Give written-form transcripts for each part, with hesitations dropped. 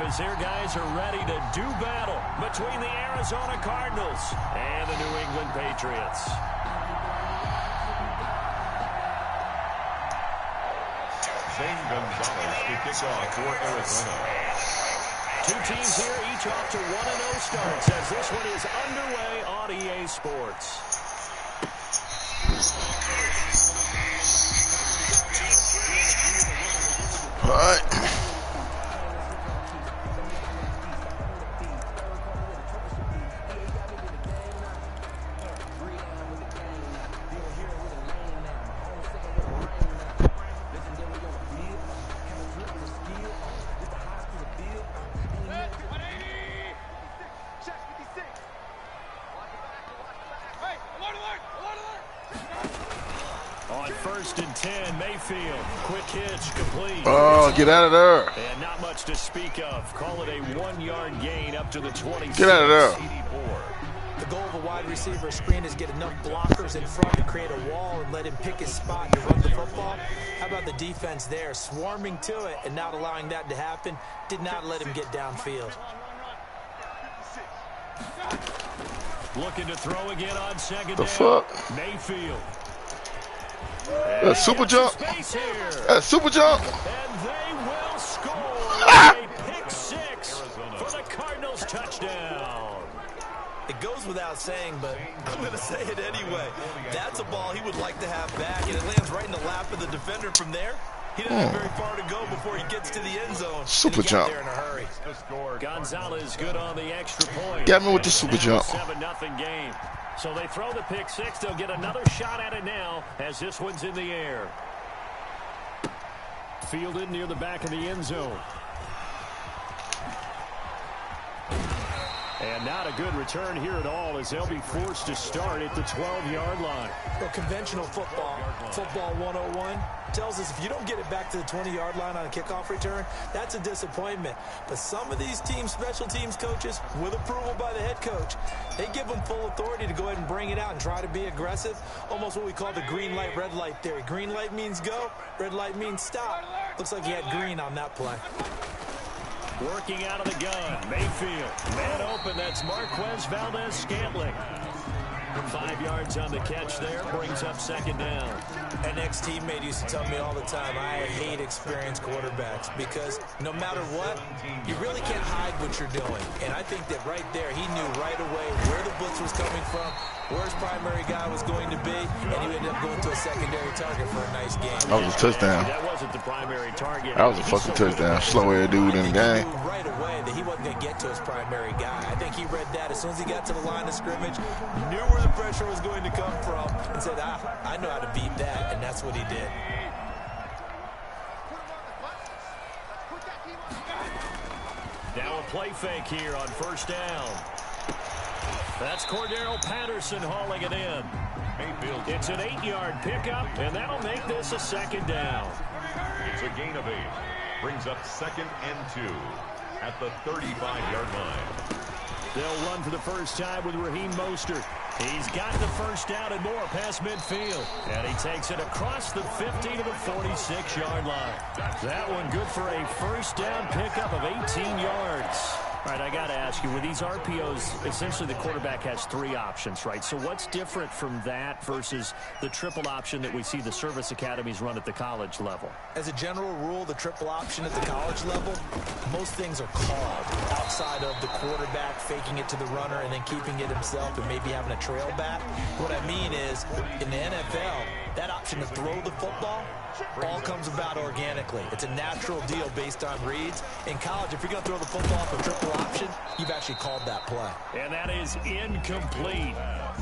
as their guys are ready to do battle between the Arizona Cardinals and the New England Patriots. Zane Gonzalez to kick off for Arizona. Two teams here, each off to 1-0 starts as this one is underway on EA Sports. All right. Quick hitch, complete. Oh, get out of there. And not much to speak of. Call it a 1-yard gain up to the 26. Get out of there. The goal of a wide receiver screen is get enough blockers in front to create a wall and let him pick his spot to run the football. How about the defense there, swarming to it and not allowing that to happen? Did not let him get downfield. Looking to throw again on second The down. fuck? Mayfield. That super jump. That super jump. And they will score a pick six for the Cardinals touchdown. It goes without saying, but I'm going to say it anyway. That's a ball he would like to have back, and it lands right in the lap of the defender from there. He doesn't have very far to go before he gets to the end zone. Super jump. There in a hurry. Gonzalez good on the extra point. Got me with the super jump. 7-0 game. So they throw the pick six. They'll get another shot at it now as this one's in the air. Fielded near the back of the end zone. And not a good return here at all as they'll be forced to start at the 12-yard line. Well, conventional football 101, tells us if you don't get it back to the 20-yard line on a kickoff return, that's a disappointment. But some of these teams, special teams coaches, with approval by the head coach, they give them full authority to go ahead and bring it out and try to be aggressive. Almost what we call the green light, red light theory. Green light means go, red light means stop. Looks like he had green on that play. Working out of the gun, Mayfield. Man open, that's Marquez Valdez-Scantling. 5 yards on the catch there, brings up second down. An ex-teammate used to tell me all the time, I hate experienced quarterbacks because no matter what, you really can't hide what you're doing. And I think that right there, he knew right away where the blitz was coming from, where his primary guy was going to be, and he ended up going to a secondary target for a nice game. That was a touchdown. That wasn't the primary target. That was a fucking touchdown. Slow-ass dude in the game. He knew right away that he wasn't going to get to his primary guy. I think he read that as soon as he got to the line of scrimmage, knew where the pressure was going to come from, and said, I know how to beat that, and that's what he did. Now a play fake here on first down. That's Cordero Patterson hauling it in. It's an 8-yard pickup, and that'll make this a second down. It's a gain of 8. Brings up 2nd and 2 at the 35-yard line. They'll run for the first time with Raheem Mostert. He's got the first down and more past midfield. And he takes it across the 50 to the 46-yard line. That one good for a first down pickup of 18 yards. All right, I got to ask you, with these RPOs, essentially the quarterback has 3 options, right? So what's different from that versus the triple option that we see the service academies run at the college level? As a general rule, the triple option at the college level, most things are called outside of the quarterback faking it to the runner and then keeping it himself and maybe having a trail back. What I mean is, in the NFL, that option to throw the football all comes about organically. It's a natural deal based on reads. In college, if you're going to throw the football off a triple option, you've actually called that play. And that is incomplete.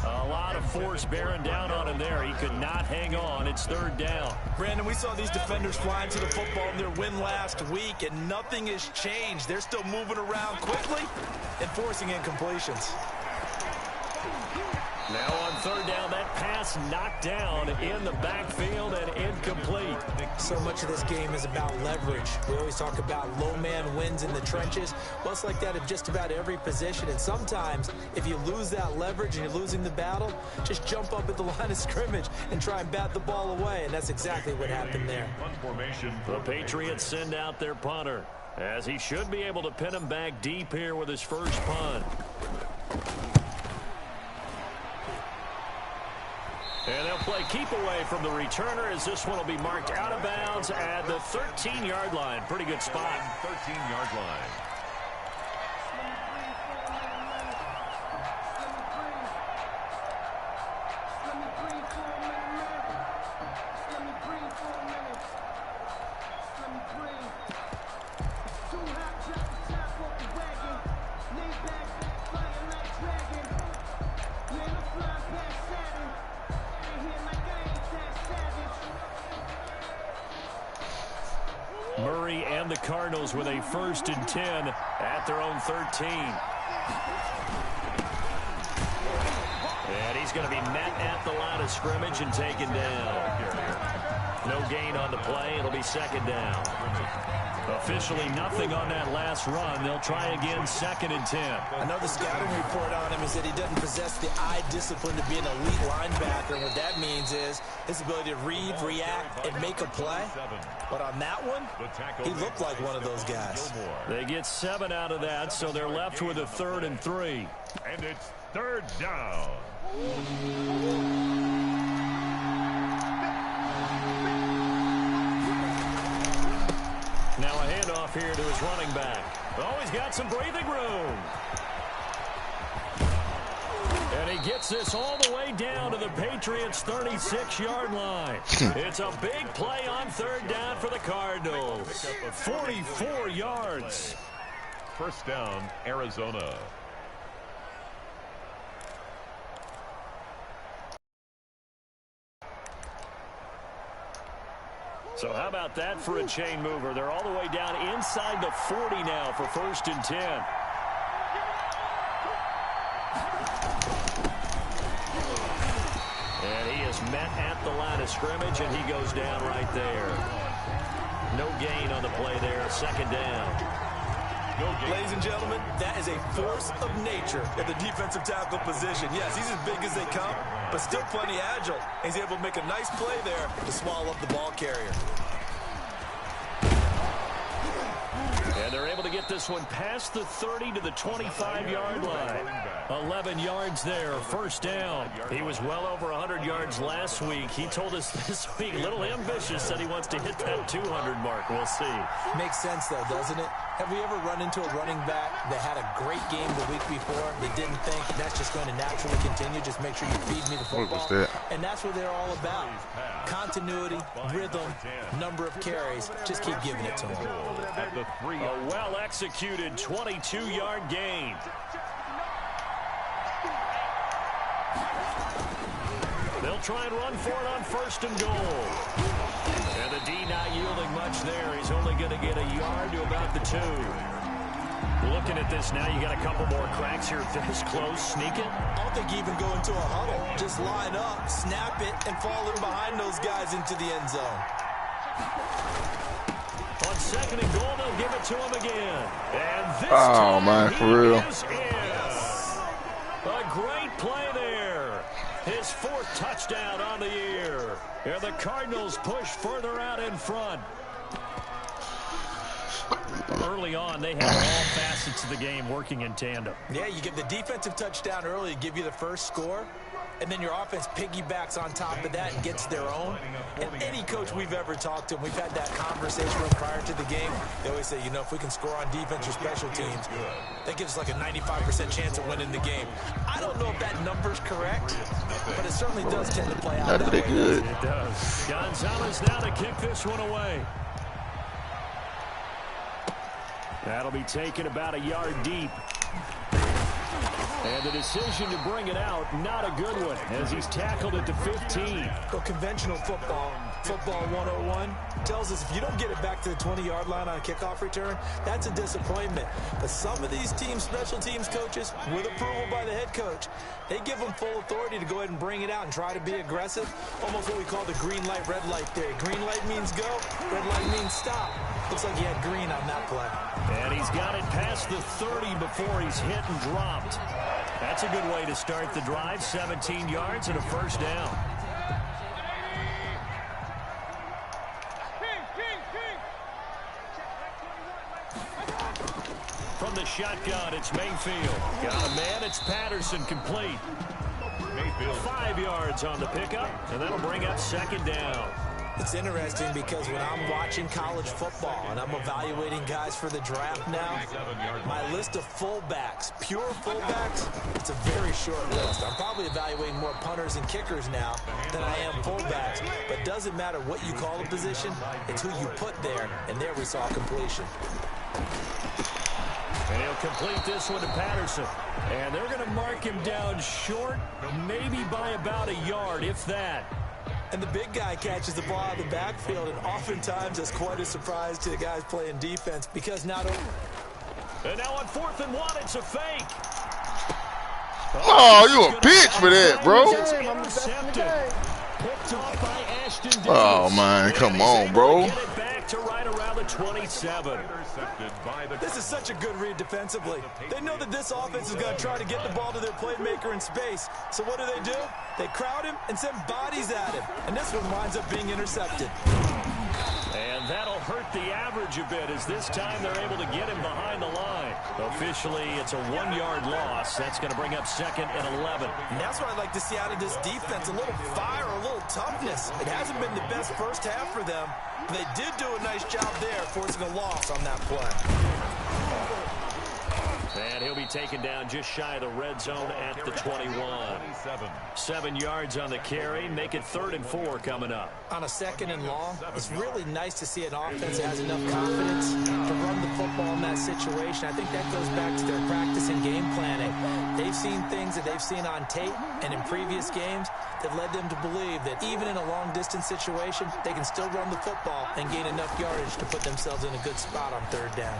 A lot of force bearing down on him there. He could not hang on. It's 3rd down. Brandon, we saw these defenders flying to the football in their win last week, and nothing has changed. They're still moving around quickly and forcing incompletions. Now on 3rd down, that pass knocked down in the backfield and incomplete. So much of this game is about leverage. We always talk about low man wins in the trenches. Well, it's like that at just about every position. And sometimes, if you lose that leverage and you're losing the battle, just jump up at the line of scrimmage and try and bat the ball away. And that's exactly what happened there. The Patriots send out their punter. as he should be able to pin him back deep here with his first punt. And they'll play keep away from the returner as this one will be marked out of bounds at the 13-yard line. Pretty good spot. 13-yard line. Murray and the Cardinals with a 1st and 10 at their own 13. And he's going to be met at the line of scrimmage and taken down. No gain on the play. It'll be 2nd down. Officially nothing on that last run. They'll try again, 2nd and 10. I know the scouting report on him is that he doesn't possess the eye discipline to be an elite linebacker. And what that means is his ability to read, react, and make a play. But on that one, he looked like one of those guys. They get 7 out of that, so they're left with a 3rd and 3. And it's 3rd down. Now a handoff here to his running back. Oh, he's got some breathing room. And he gets this all the way down to the Patriots' 36-yard line. It's a big play on 3rd down for the Cardinals. 44 yards. 1st down, Arizona. So how about that for a chain mover? They're all the way down inside the 40 now for 1st and 10. And he is met at the line of scrimmage, and he goes down right there. No gain on the play there. 2nd down. Ladies and gentlemen, that is a force of nature at the defensive tackle position. Yes, he's as big as they come, but still plenty agile. He's able to make a nice play there to swallow up the ball carrier. And they're able to get this one past the 30 to the 25-yard line. 11 yards there, 1st down. He was well over 100 yards last week. He told us this week, a little ambitious, said he wants to hit that 200 mark. We'll see. Makes sense, though, doesn't it? Have we ever run into a running back that had a great game the week before? They didn't think that's just going to naturally continue. Just make sure you feed me the football. What was that? And that's what they're all about. Continuity, rhythm, number of carries. Just keep giving it to them. A well-executed 22-yard gain. They'll try and run for it on 1st and goal. And the D not yielding much there. He's only going to get a yard to about the 2. Looking at this now, you got a couple more cracks here. This close, sneak it. I don't think you even go into a huddle. Just line up, snap it, and fall in behind those guys into the end zone. On 2nd and goal, they'll give it to him again. And this Oh, man, for real. A great play there. His 4th touchdown on the year. And the Cardinals push further out in front. Early on, they had all facets of the game working in tandem. Yeah, you give the defensive touchdown early to give you the first score, and then your offense piggybacks on top of that and gets their own. And any coach we've ever talked to, and we've had that conversation with prior to the game, they always say, you know, if we can score on defense or special teams, that gives us like a 95% chance of winning the game. I don't know if that number's correct, but it certainly does tend to play out that way. Good. It does. Gonzalez now to kick this one away. That'll be taken about a yard deep. And the decision to bring it out, not a good one, as he's tackled at the 15. Well, conventional football 101, tells us if you don't get it back to the 20-yard line on a kickoff return, that's a disappointment. But some of these teams, special teams coaches, with approval by the head coach, they give them full authority to go ahead and bring it out and try to be aggressive. Almost what we call the green light, red light theory. Green light means go, red light means stop. Looks like he had green on that play. And he's got it past the 30 before he's hit and dropped. That's a good way to start the drive. 17 yards and a 1st down. from the shotgun. It's Mayfield. Got a man. It's Patterson, complete. Mayfield 5 yards on the pickup, and that'll bring up second down. It's interesting because when I'm watching college football and I'm evaluating guys for the draft now, my list of fullbacks, pure fullbacks, it's a very short list. I'm probably evaluating more punters and kickers now than I am fullbacks. But it doesn't matter what you call a position, it's who you put there. And there we saw completion. And he'll complete this one to Patterson. And they're going to mark him down short, maybe by about a yard, if that. And the big guy catches the ball out of the backfield, and oftentimes that's quite a surprise to the guys playing defense because not only... And now on 4th and 1, it's a fake. Oh, you a bitch for that, bro. Intercepted. Picked off by Ashton Davis. Oh, man, come on, bro. Get it back to right around the 27. This is such a good read defensively. They know that this offense is going to try to get the ball to their playmaker in space. So what do? They crowd him and send bodies at him. And this one winds up being intercepted. And that'll hurt the average a bit as this time they're able to get him behind the line. Officially, it's a 1-yard loss. That's going to bring up 2nd and 11. And that's what I'd like to see out of this defense, a little fire, a little toughness. It hasn't been the best first half for them. But they did do a nice job there, forcing a loss on that play. And he'll be taken down just shy of the red zone at the 21. 7 yards on the carry. Make it 3rd and 4 coming up. On a 2nd and long, it's really nice to see an offense that has enough confidence to run the football in that situation. I think that goes back to their practice and game planning. They've seen things that they've seen on tape and in previous games that led them to believe that even in a long-distance situation, they can still run the football and gain enough yardage to put themselves in a good spot on 3rd down.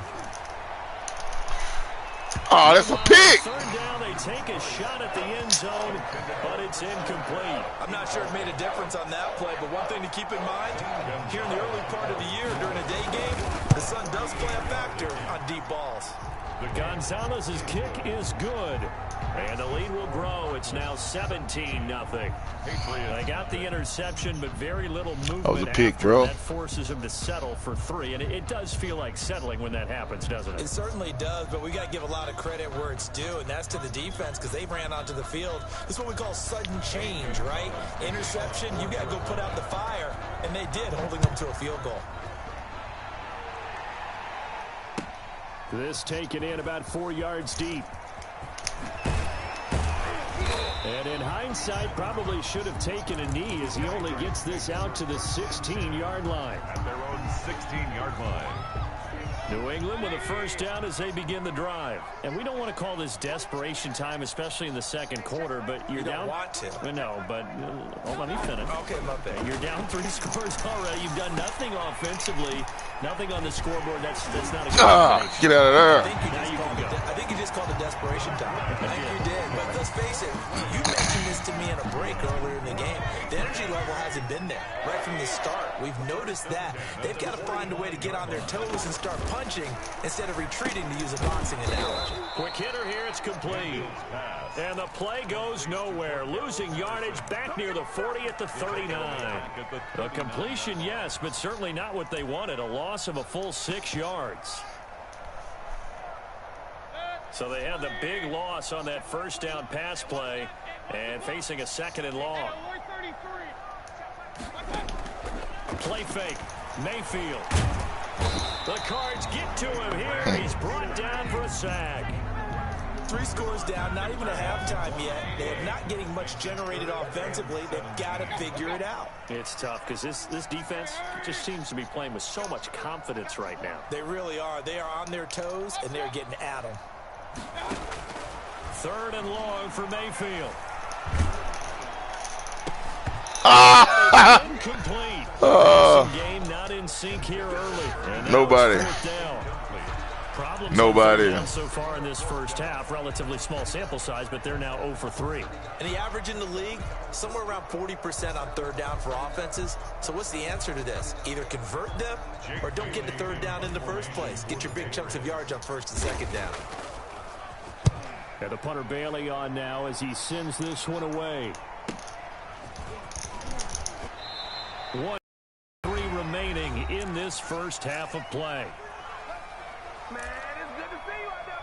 Oh, that's a pick. 3rd down, they take a shot at the end zone, but it's incomplete. I'm not sure it made a difference on that play, but one thing to keep in mind, here in the early part of the year during a day game, the sun does play a factor on deep balls. Gonzalez's kick is good. And the lead will grow. It's now 17-0. They got the interception, but very little movement. That was a pick, bro. That forces him to settle for 3. And it does feel like settling when that happens, doesn't it? It certainly does, but we got to give a lot of credit where it's due, and that's to the defense because they ran onto the field. This is what we call sudden change, right? Interception, you got to go put out the fire, and they did, holding them to a field goal. This taken in about 4 yards deep. And in hindsight, probably should have taken a knee as he only gets this out to the 16-yard line. At their own 16-yard line. New England with a first down as they begin the drive. And we don't want to call this desperation time, especially in the second quarter, but you're down. You don't want to. No, but let me finish. Okay, my bad. You're down 3 scores already. You've done nothing offensively, nothing on the scoreboard. That's not a good Get out of there. I think you just called it desperation time. I think you did. But let's face it, you mentioned this to me in a break earlier in the game. The energy level hasn't been there right from the start. We've noticed that. They've got to find a way to get on their toes and start punching instead of retreating, to use a boxing analogy. Quick hitter here, it's complete. And the play goes nowhere. Losing yardage back near the 40 at the 39. A completion, yes, but certainly not what they wanted. A loss of a full 6 yards. So they had the big loss on that first down pass play and facing a 2nd and long. Play fake. Mayfield. The Cards get to him here. He's brought down for a sack. 3 scores down, not even a halftime yet. They're not getting much generated offensively. They've got to figure it out. It's tough because this defense just seems to be playing with so much confidence right now. They really are. They are on their toes, and they're getting at them. 3rd and long for Mayfield. Incomplete. Game not in sync here early. Nobody. Nobody. So far in this first half, relatively small sample size, but they're now 0 for 3. And the average in the league, somewhere around 40% on 3rd down for offenses. So what's the answer to this? Either convert them or don't get the 3rd down in the first place. Get your big chunks of yards on 1st and 2nd down. And the punter Bailey on now as he sends this one away. 1-3 remaining in this first half of play. Man, it's good to see you out there,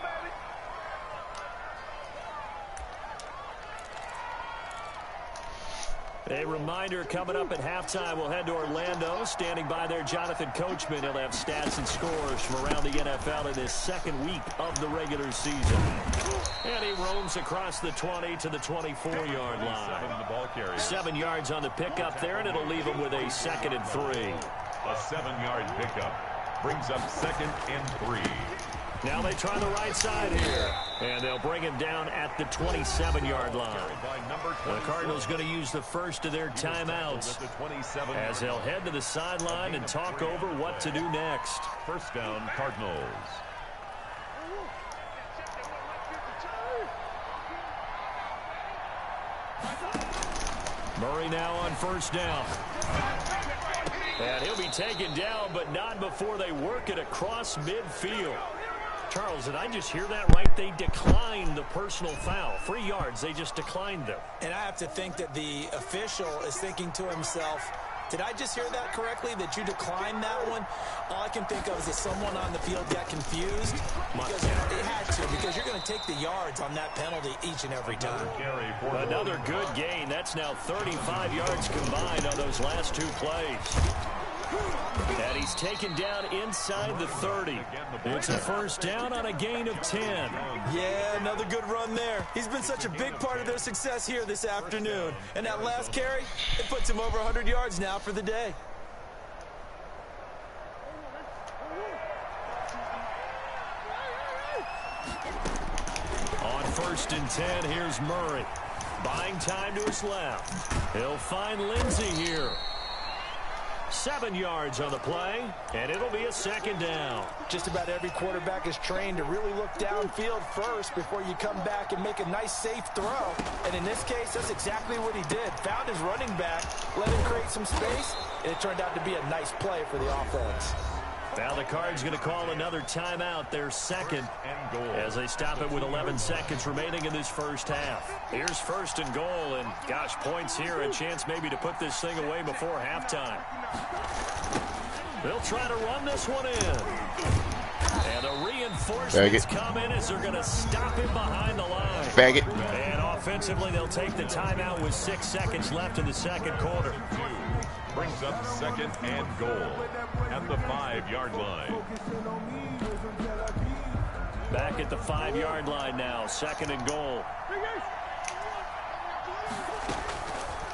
A reminder coming up at halftime, we'll head to Orlando. Standing by there, Jonathan Coachman. He'll have stats and scores from around the NFL in his second week of the regular season. And he roams across the 20 to the 24-yard line. 7 yards on the pickup there, and it'll leave him with a 2nd and 3. A 7-yard pickup brings up 2nd and 3. Now they try the right side here. And they'll bring him down at the 27-yard line. The Cardinals going to use the first of their timeouts as they'll head to the sideline and talk over what to do next. First down, Cardinals. Murray now on first down. And he'll be taken down, but not before they work it across midfield. Charles, did I just hear that right? They declined the personal foul. 3 yards, they just declined them. And I have to think that the official is thinking to himself, did I just hear that correctly, that you declined that one? All I can think of is that someone on the field got confused. Because it had to, because you're going to take the yards on that penalty each and every time. Another good gain. That's now 35 yards combined on those last 2 plays. And he's taken down inside the 30. It's a first down on a gain of 10. Yeah, another good run there. He's been such a big part of their success here this afternoon. And that last carry, it puts him over 100 yards now for the day. On 1st and 10, here's Murray. Buying time to his left. He'll find Lindsey here. 7 yards on the play, and it'll be a 2nd down. Just about every quarterback is trained to really look downfield first before you come back and make a nice, safe throw. And in this case, that's exactly what he did. Found his running back, let him create some space, and it turned out to be a nice play for the offense. Now the Cards going to call another timeout, their 2nd and goal, as they stop it with 11 seconds remaining in this first half. Here's 1st and goal, and gosh, points here, a chance maybe to put this thing away before halftime. They'll try to run this one in. And the reinforcements come in as they're going to stop him behind the line. Faggot. And offensively, they'll take the timeout with 6 seconds left in the second quarter. Brings up 2nd and goal at the 5-yard line. Back at the 5-yard line now, 2nd and goal.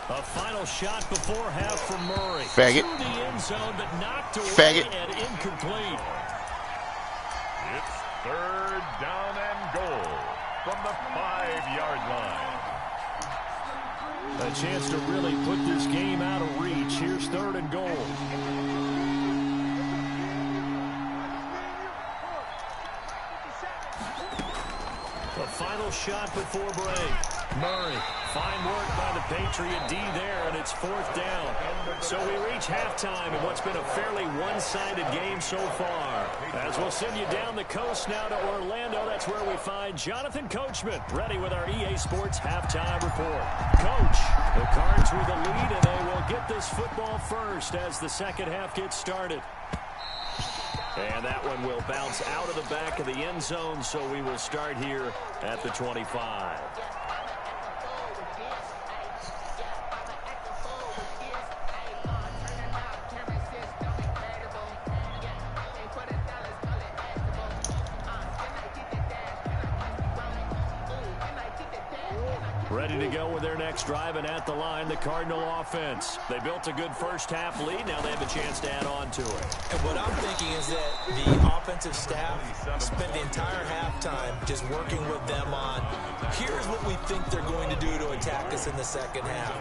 A final shot before half from Murray. Faggot. To the end zone, but knocked away Faggot. and incomplete. It's 3rd down and goal from the 5-yard line. A chance to really put this game out of reach. Here's 3rd and goal. The final shot before break. Murray, fine work by the Patriot D there, and it's 4th down. So we reach halftime in what's been a fairly one-sided game so far. As we'll send you down the coast now to Orlando, that's where we find Jonathan Coachman, ready with our EA Sports halftime report. Coach, the Cards with the lead, and they will get this football first as the second half gets started. And that one will bounce out of the back of the end zone, so we will start here at the 25. Ready to go with their next drive, and at the line, the Cardinal offense. They built a good first half lead. Now they have a chance to add on to it. And what I'm thinking is that the offensive staff spent the entire halftime just working with them on, here's what we think they're going to do to attack us in the second half.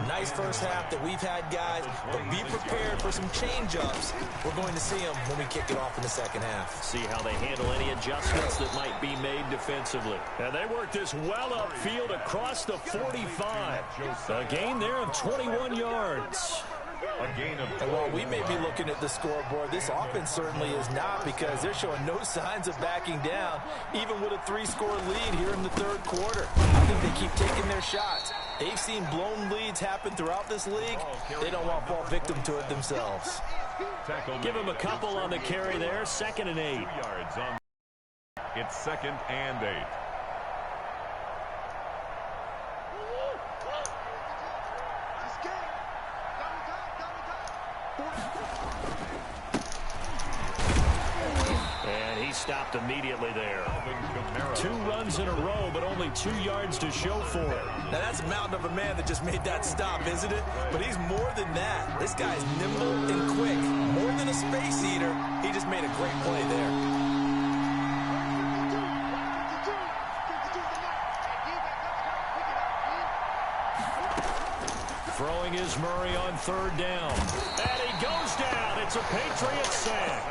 Nice first half that we've had, guys, but be prepared for some change-ups. We're going to see them when we kick it off in the second half. See how they handle any adjustments that might be made defensively. And they work this well upfield across the 45. A gain there of 21 yards. A gain of 20. And while we may be looking at the scoreboard, this offense certainly is not, because they're showing no signs of backing down, even with a 3-score lead here in the third quarter. I think they keep taking their shots. They've seen blown leads happen throughout this league. They don't want to fall victim to it themselves. Give them a couple on the carry there. 2nd and 8. It's 2nd and 8. stopped immediately there. 2 runs in a row, but only 2 yards to show for it. Now, that's a mountain of a man that just made that stop, isn't it? But he's more than that. This guy's nimble and quick. More than a space eater, he just made a great play there. Throwing is Murray on 3rd down. And he goes down. It's a Patriots sack.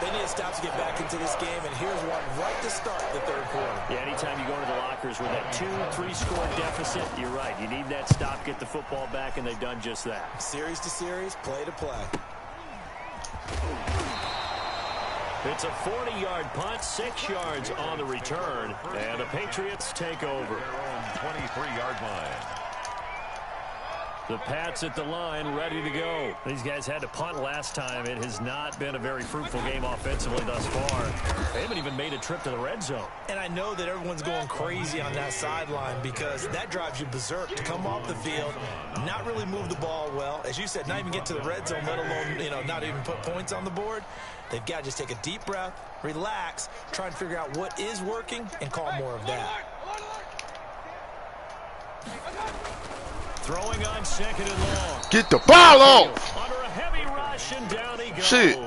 They need to stop to get back into this game, and here's one right to start the 3rd quarter. Yeah, anytime you go into the lockers with that 2-3 score deficit, you're right. You need that stop, get the football back, and they've done just that. Series to series, play to play. It's a 40-yard punt, 6 yards on the return, and the Patriots take over. Their own 23-yard line. The Pats at the line, ready to go. These guys had to punt last time. It has not been a very fruitful game offensively thus far. They haven't even made a trip to the red zone. And I know that everyone's going crazy on that sideline because that drives you berserk to come off the field, not really move the ball well. As you said, not even get to the red zone, let alone, not even put points on the board. They've got to just take a deep breath, relax, try and figure out what is working, and call more of that. Throwing on 2nd and long. Get the ball off. Under a heavy rush, and down he goes. Shit.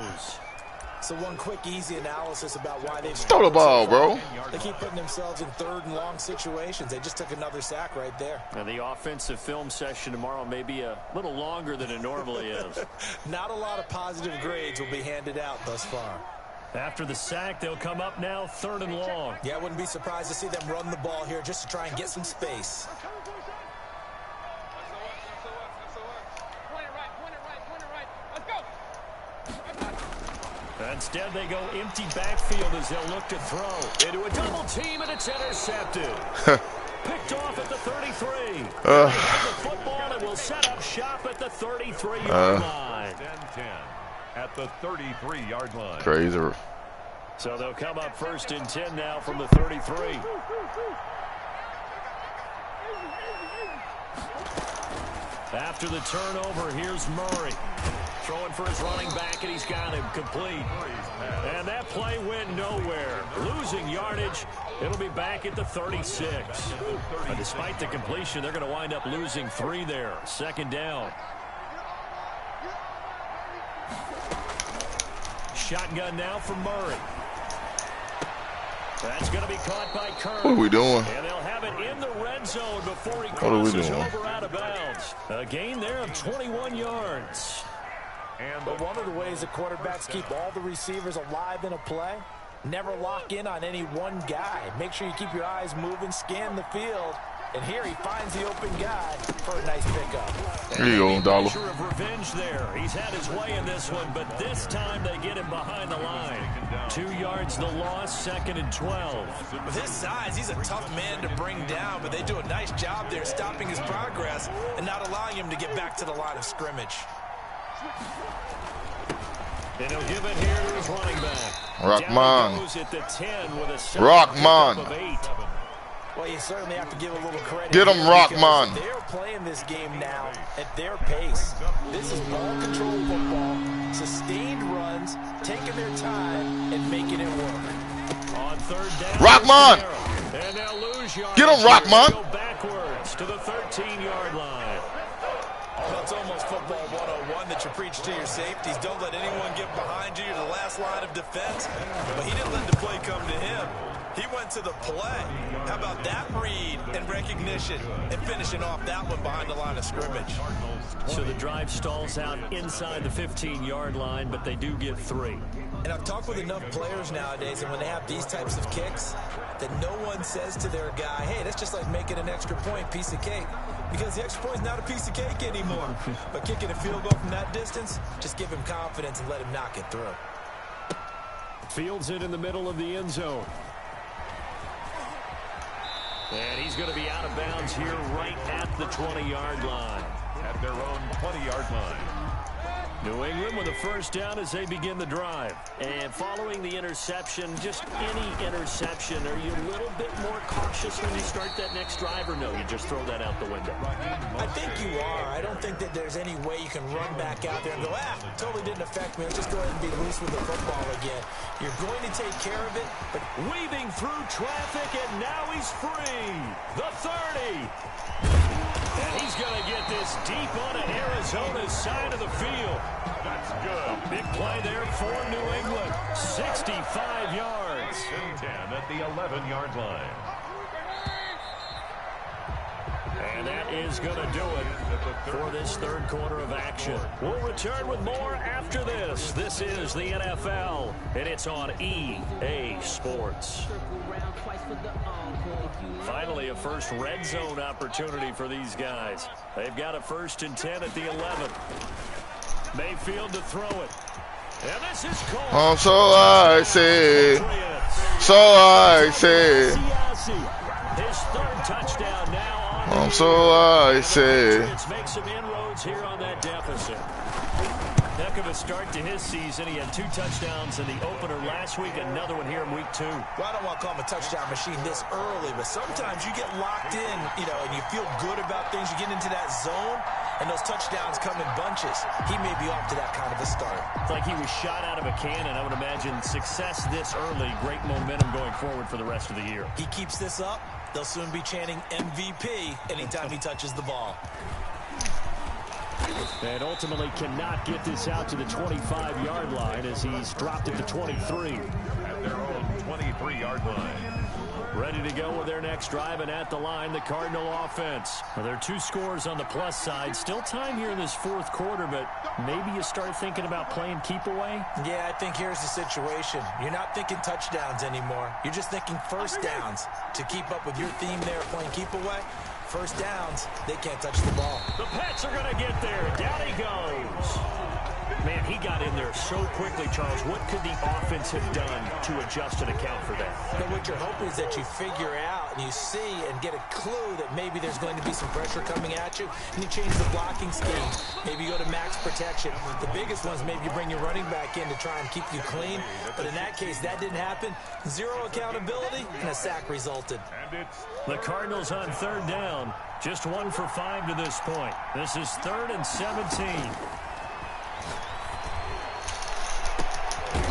So one quick, easy analysis about why they've Throw the ball, bro. They keep putting themselves in 3rd and long situations. They just took another sack right there. And the offensive film session tomorrow may be a little longer than it normally is. Not a lot of positive grades will be handed out thus far. After the sack, they'll come up now 3rd and long. Yeah, I wouldn't be surprised to see them run the ball here just to try and get some space. Instead, they go empty backfield as they'll look to throw into a double team, and it's intercepted. Picked off at the 33. The football, and will set up shop at the 33-yard line. 10-10 at the 33-yard line. Crazy. So they'll come up 1st and 10 now from the 33. After the turnover, here's Murray. Throwing for his running back, and he's got him complete. And that play went nowhere. Losing yardage. It'll be back at the 36. Despite the completion, they're going to wind up losing 3 there. 2nd down. Shotgun now for Murray. That's going to be caught by Kern. What are we doing? And they'll have it in the red zone before he crosses over out of bounds. A gain there of 21 yards. But one of the ways that quarterbacks keep all the receivers alive in a play, never lock in on any one guy. Make sure you keep your eyes moving, scan the field. And here he finds the open guy for a nice pickup. Here you go, Dollar. Pressure of revenge there. He's had his way in this one, but this time they get him behind the line. 2 yards the loss, 2nd and 12. With his size, he's a tough man to bring down, but they do a nice job there stopping his progress and not allowing him to get back to the line of scrimmage. And he'll give it here to his running back. Rockman. Rockman. Well, you certainly have to give a little credit. Get him, Rockman. They're playing this game now at their pace. This is ball control football, sustained runs, taking their time and making it work. On 3rd down, Rockman. And they'll lose yards. Get him, Rockman. Go backwards to the 13-yard line. Well, it's almost football 101 that you preach to your safeties. Don't let anyone get behind you to the last line of defense. But he didn't let the play come to him. He went to the play. How about that read and recognition and finishing off that one behind the line of scrimmage? So the drive stalls out inside the 15-yard line, but they do get 3. And I've talked with enough players nowadays, and when they have these types of kicks, that no one says to their guy, hey, that's just like making an extra point, piece of cake. Because the extra point is not a piece of cake anymore. But kicking a field goal from that distance, just give him confidence and let him knock it through. Fields it in the middle of the end zone. And he's going to be out of bounds here right at the 20-yard line. At their own 20-yard line. New England with a first down as they begin the drive. And following the interception, just any interception, are you a little bit more cautious when you start that next drive, or no, you just throw that out the window? I think you are. I don't think that there's any way you can run back out there and go, totally didn't affect me. Let's just go ahead and be loose with the football again. You're going to take care of it, but weaving through traffic, and now he's free. The 30. And he's going to get this deep onto Arizona's side of the field. That's good. Big play there for New England. 65 yards. 10 at the 11-yard line. And that is going to do it for this third quarter of action. We'll return with more after this. This is the NFL, and it's on EA Sports. Finally, a first red zone opportunity for these guys. They've got a 1st and 10 at the 11. Mayfield to throw it. And this is called. Oh, so I say. So I say. His 3rd touchdown now on. Oh, so I say. Let's make some inroads here on that deficit. Heck of a start to his season. He had 2 touchdowns in the opener last week, another one here in week 2. Well, I don't want to call him a touchdown machine this early, but sometimes you get locked in, and you feel good about things. You get into that zone, and those touchdowns come in bunches. He may be off to that kind of a start. It's like he was shot out of a cannon. I would imagine success this early, great momentum going forward for the rest of the year. He keeps this up, they'll soon be chanting MVP anytime he touches the ball. And ultimately cannot get this out to the 25-yard line as he's dropped it to 23. At their own 23-yard line. Ready to go with their next drive, and at the line, the Cardinal offense. Well, there are 2 scores on the plus side. Still time here in this 4th quarter, but maybe you start thinking about playing keep away? Yeah, I think here's the situation. You're not thinking touchdowns anymore. You're just thinking first downs. To keep up with your theme there, playing keep away, first downs, they can't touch the ball. The Pats are going to get there. Down he goes. Man, he got in there so quickly, Charles. What could the offense have done to adjust and account for that? But what you're hoping is that you figure out and you see and get a clue that maybe there's going to be some pressure coming at you, and you change the blocking scheme. Maybe you go to max protection. The biggest ones, maybe you bring your running back in to try and keep you clean. But in that case, that didn't happen. 0 accountability, and a sack resulted. The Cardinals on 3rd down. Just 1 for 5 to this point. This is 3rd and 17.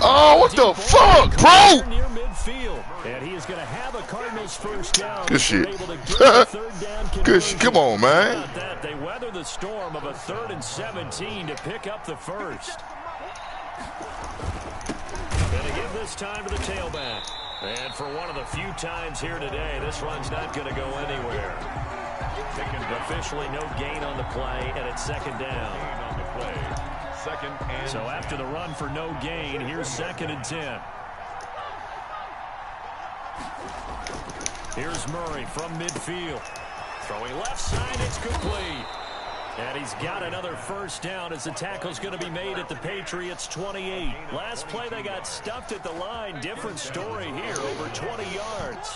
Oh, what the fuck, bro? Near midfield, and he is going to have a Cardinals first down. Good shit. Good shit. Come on, man. How about that? They weather the storm of a 3rd and 17 to pick up the first. Going to give this time to the tailback. And for one of the few times here today, this one's not going to go anywhere. Officially no gain on the play, and it's 2nd down. On the play. 2nd and so after the run for no gain, here's 2nd and 10. Here's Murray from midfield. Throwing left side, it's complete. And he's got another first down as the tackle's going to be made at the Patriots' 28. Last play, they got stuffed at the line. Different story here, over 20 yards.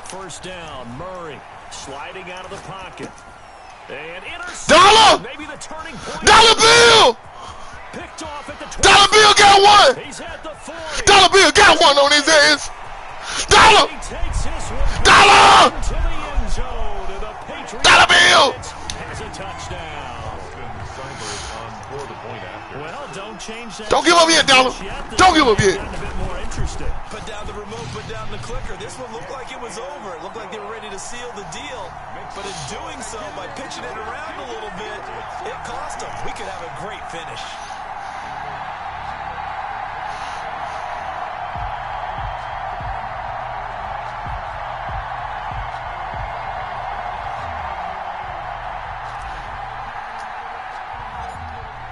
First down, Murray sliding out of the pocket. And Dollar! Maybe the turning point. Dollar Bill! Picked off at the 20. Dollar Bill got one! He's at the 40. Dollar Bill got one on his ass! Dollar! He takes this one Dollar! into the end zone, and the Patriots Dollar Bill! has a touchdown. Well, don't change that. Don't give up yet, Dollar. Don't give up yet. A bit more interesting. Put down the remote, put down the clicker. This one looked like it was over. It looked like they were ready to seal the deal. But in doing so, by pitching it around a little bit, it cost them. We could have a great finish.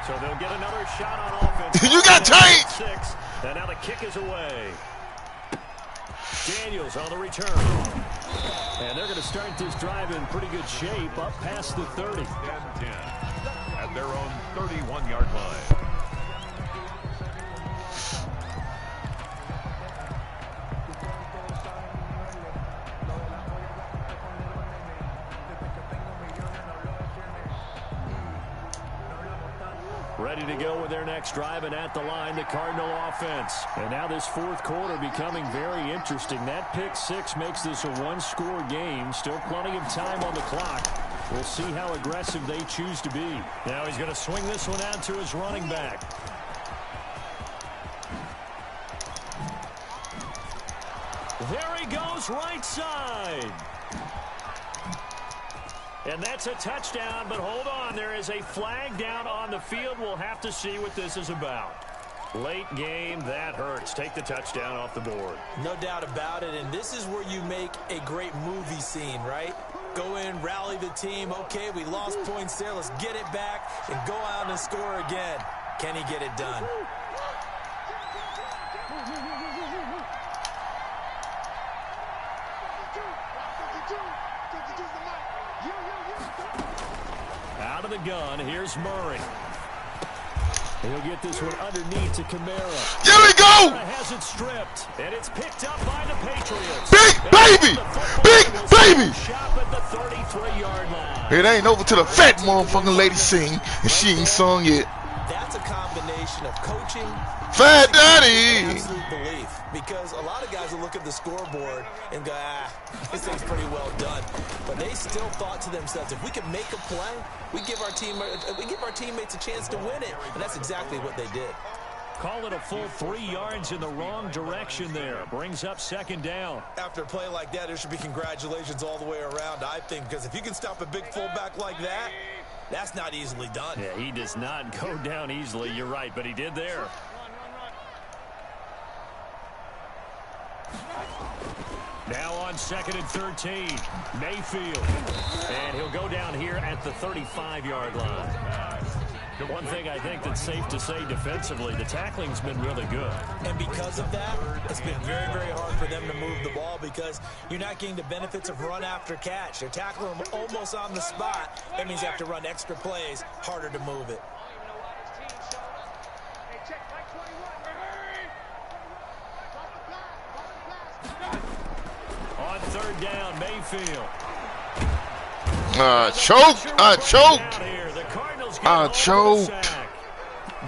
So they'll get another shot on offense. You got tanked! 6, and now the kick is away. Daniels on the return. And they're going to start this drive in pretty good shape, up past the 30. 10-10 at their own 31-yard line. Ready to go with their next drive, and at the line, the Cardinal offense. And now this fourth quarter becoming very interesting. That pick six makes this a one-score game. Still plenty of time on the clock. We'll see how aggressive they choose to be. Now he's going to swing this one out to his running back. There he goes, right side. And that's a touchdown, but hold on. There is a flag down on the field. We'll have to see what this is about. Late game, that hurts. Take the touchdown off the board. No doubt about it, and this is where you make a great movie scene, right? Go in, rally the team. Okay, we lost points there. Let's get it back and go out and score again. Can he get it done? Out of the gun, here's Murray. He'll get this one underneath to Kamara. Here we go! Has it stripped, and it's picked up by the Patriots. Big baby! Big baby! Shot at the 33-yard line. It ain't over till the fat motherfucking lady sing, and she ain't sung yet. That's a combination of coaching, Fat Daddy! absolute belief. Because a lot of guys will look at the scoreboard and go, this thing's pretty well done. But they still thought to themselves, if we can make a play, we give our teammates a chance to win it. And that's exactly what they did. Call it a full 3 yards in the wrong direction there. Brings up second down. After a play like that, there should be congratulations all the way around, I think. Because if you can stop a big fullback like that, that's not easily done. Yeah, he does not go down easily. You're right, but he did there. Now on 2nd and 13, Mayfield. And he'll go down here at the 35-yard line. One thing I think that's safe to say defensively, the tackling's been really good. And because of that, it's been very, very hard for them to move the ball because you're not getting the benefits of run after catch. They're tackling them almost on the spot. That means you have to run extra plays, harder to move it. On 3rd down, Mayfield. Choke.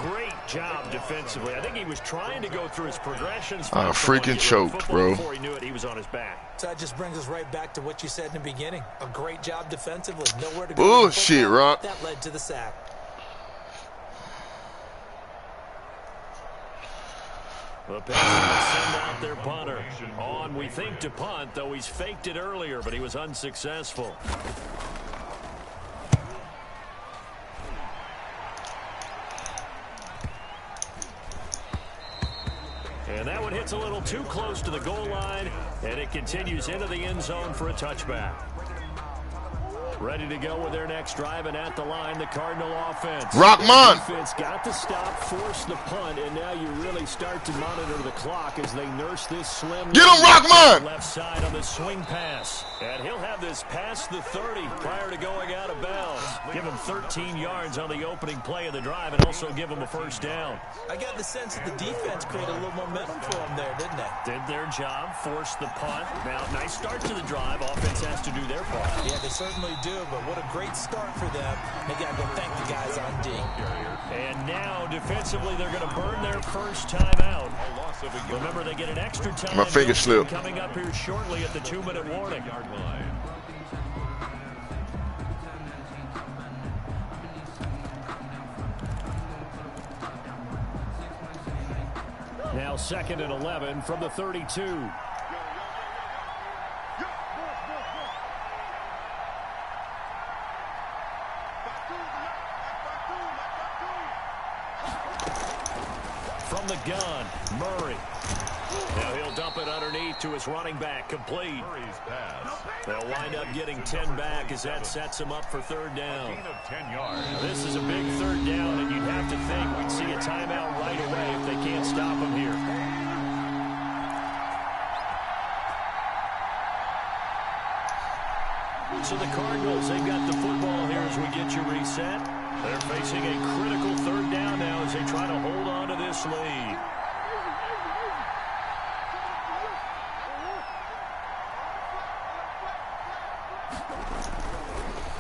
Great job defensively. I think he was trying to go through his progressions. Freaking choked, bro. Before he knew it, he was on his back. So that just brings us right back to what you said in the beginning. A great job defensively. Nowhere to go. Bullshit, Rock. That led to the sack. The Patriots send out their punter. On, we think, to punt, though he's faked it earlier, but he was unsuccessful. And that one hits a little too close to the goal line, and it continues into the end zone for a touchback. Ready to go with their next drive, and at the line, the Cardinal offense. Rockman! Defense got to stop, force the punt, and now you really start to monitor the clock as they nurse this slim. Get him, Rockman! Left side on the swing pass. And he'll have this past the 30 prior to going out of bounds. Give him 13 yards on the opening play of the drive and also give him a first down. I got the sense that the defense created a little momentum for him there, didn't they? Did their job, forced the punt. Now, nice start to the drive. Offense has to do their part. Yeah, they certainly do, but what a great start for them. They got to go thank the guys on D. And now, defensively, they're going to burn their first time out. Remember, they get an extra time. My finger slipped. Coming up here shortly at the 2-minute warning. Now 2nd and 11 from the 32. From the gun, Murray. Now he'll dump it underneath to his running back, complete. They'll wind up getting 10 back as that sets him up for 3rd down. This is a big 3rd down, and you'd have to think we'd see a timeout right away if they can't stop him here. So the Cardinals, they've got the football here as we get you reset. They're facing a critical 3rd down now as they try to hold on to this lead.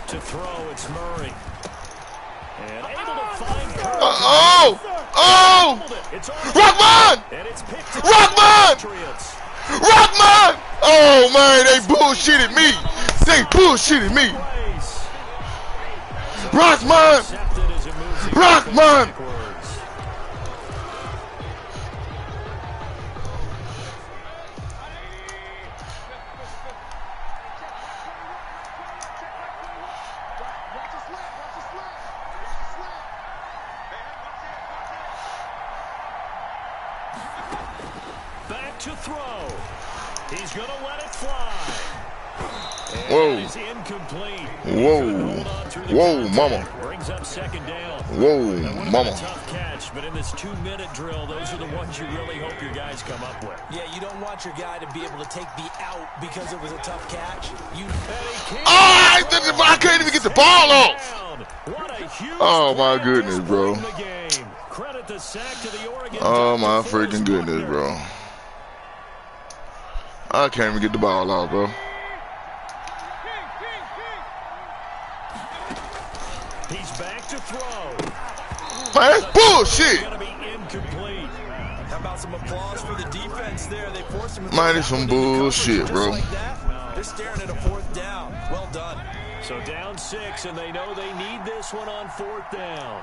To throw, it's Murray. And able to find oh! Rockman! Rockman! Rockman! Oh, man, they bullshitted me. They bullshitted me. Rockman! Rockman! Back to throw. He's going to let it fly. Whoa. It's incomplete. Whoa. Whoa, mama. Brings up second down. Whoa, mama. Tough catch, but in this 2-minute drill, those are the ones you really hope your guys come up with. Yeah, you don't want your guy to be able to take the out because it was a tough catch. I can't even get the ball off. Oh, my goodness, bro. Oh, my freaking goodness, bro. I can't even get the ball off, bro. He's back to throw. Man, that's bullshit. Gonna be incomplete. How about some applause for the defense there? They forced him to Man, it's some bullshit, bro. like that. They're staring at a 4th down. Well done. So down 6, and they know they need this one on 4th down.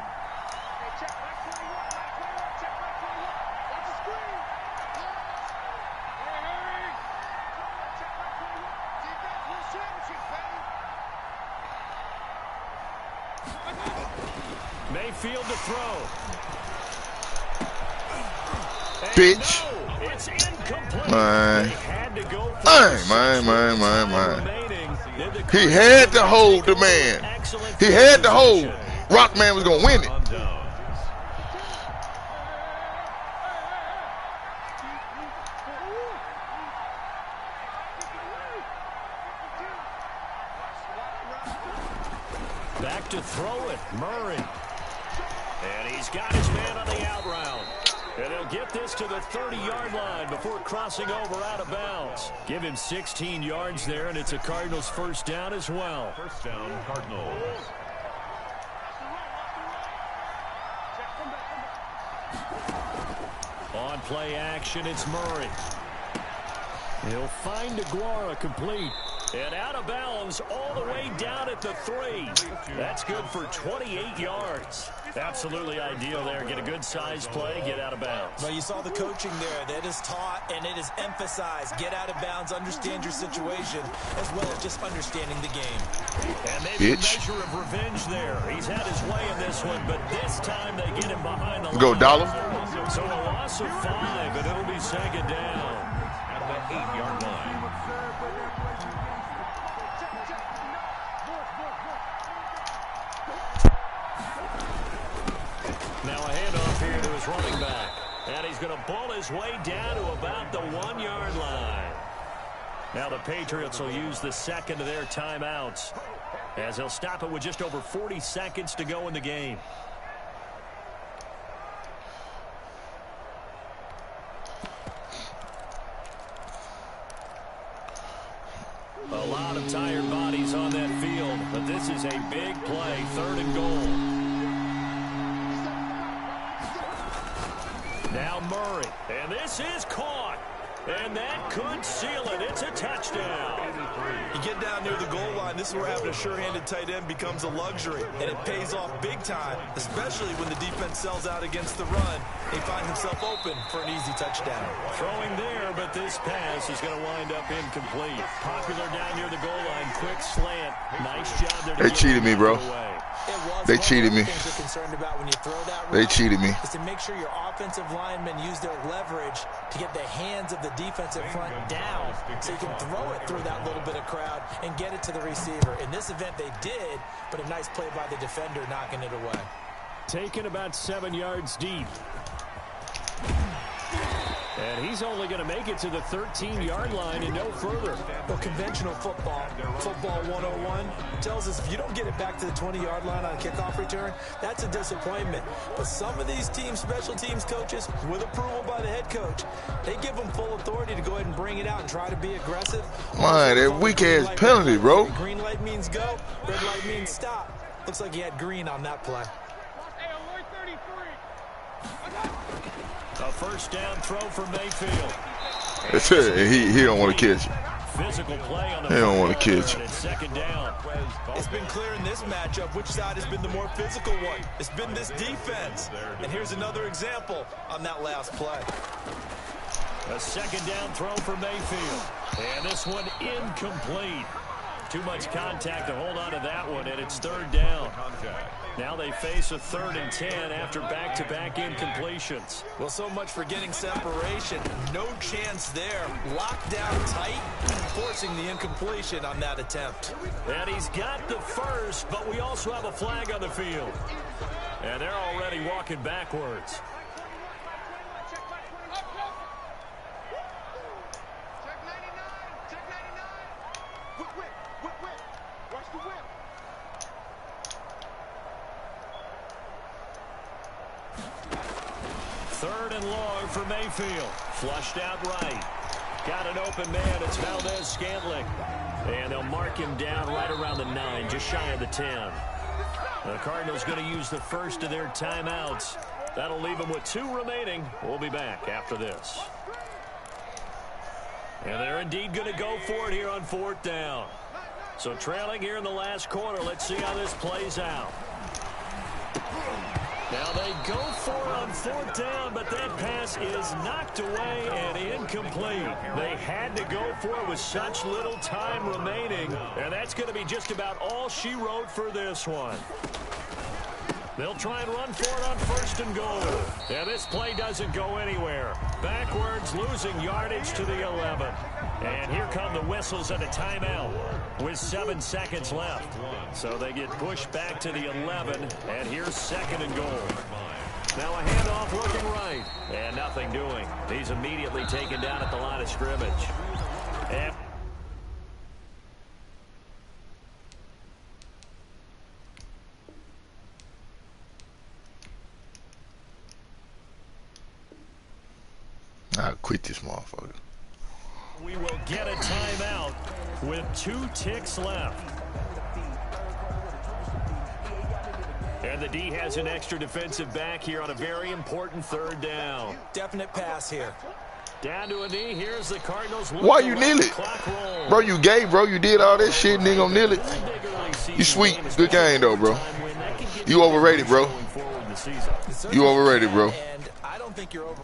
Mayfield to throw. Bitch. No, it's incomplete. Man. They had to go for Man. He had to hold the man. He had to hold. Rockman was going to win it. Back to throw it, Murray. And he's got his man on the out route. And he'll get this to the 30-yard line before crossing over out of bounds. Give him 16 yards there, and it's a Cardinals first down as well. First down, Cardinals. On play action, it's Murray. He'll find Aguara complete. And out of bounds all the way down at the 3. That's good for 28 yards. Absolutely ideal there. Get a good size play, get out of bounds. Well, you saw the coaching there. That is taught and it is emphasized. Get out of bounds, understand your situation, as well as just understanding the game. And maybe a measure of revenge there. He's had his way in this one, but this time they get him behind the line. Go, Dollar. So a loss of 5, and it'll be second down. At the 8-yard line. Now a handoff here to his running back. And he's going to ball his way down to about the 1-yard line. Now the Patriots will use the second of their timeouts, as they'll stop it with just over 40 seconds to go in the game. A lot of tired bodies on that field, but this is a big play, 3rd and goal. Now Murray, and this is caught, and that could seal it. It's a touchdown. You get down near the goal line, this is where having a sure-handed tight end becomes a luxury, and it pays off big time, especially when the defense sells out against the run. He finds himself open for an easy touchdown. Throwing there, but this pass is going to wind up incomplete. Popular down near the goal line, quick slant. Nice job there. They cheated me, bro. They cheated me. They cheated me. Is to make sure your offensive linemen use their leverage to get the hands of the defensive front down so you can throw it through that little bit of crowd and get it to the receiver. In this event, they did, but a nice play by the defender knocking it away. Taken about 7 yards deep. And he's only going to make it to the 13-yard line and no further. Well, conventional football 101, tells us if you don't get it back to the 20-yard line on a kickoff return, that's a disappointment. But some of these teams, special teams coaches, with approval by the head coach, they give them full authority to go ahead and bring it out and try to be aggressive. Man, that weak-ass penalty, bro. Green light means go, red light means stop. Looks like he had green on that play. A first down throw for Mayfield. That's it. He don't want to catch it. Physical play on the He don't want to catch it. it's second down. It's been clear in this matchup which side has been the more physical one. It's been this defense. And here's another example on that last play. A second down throw for Mayfield. And this one incomplete. Too much contact to hold on to that one, and it's third down. Now they face a 3rd and 10 after back-to-back incompletions. Well, so much for getting separation. No chance there. Locked down tight, forcing the incompletion on that attempt. And he's got the first, but we also have a flag on the field. And they're already walking backwards. Third and long for Mayfield. Flushed out right. Got an open man. It's Valdez-Scantling. And they'll mark him down right around the 9, just shy of the 10. The Cardinals going to use the first of their timeouts. That'll leave them with 2 remaining. We'll be back after this. And they're indeed going to go for it here on 4th down. So trailing here in the last quarter. Let's see how this plays out. Now they go for it on 4th down, but that pass is knocked away and incomplete. They had to go for it with such little time remaining, and that's going to be just about all she wrote for this one. They'll try and run for it on 1st and goal. Yeah, this play doesn't go anywhere. Backwards, losing yardage to the 11. And here come the whistles and a timeout with 7 seconds left. So they get pushed back to the 11, and here's 2nd and goal. Now a handoff looking right, and nothing doing. He's immediately taken down at the line of scrimmage. And I'll quit this motherfucker. we will get a timeout with 2 ticks left. And the D has an extra defensive back here on a very important 3rd down. Definite pass here. Down to a knee. Here's the Cardinals. Why you kneel it? Bro, you gay, bro. You did all this shit and then gonna kneel it. You sweet. Good game, though, bro. You overrated, bro. You overrated, bro. And I don't think you're over.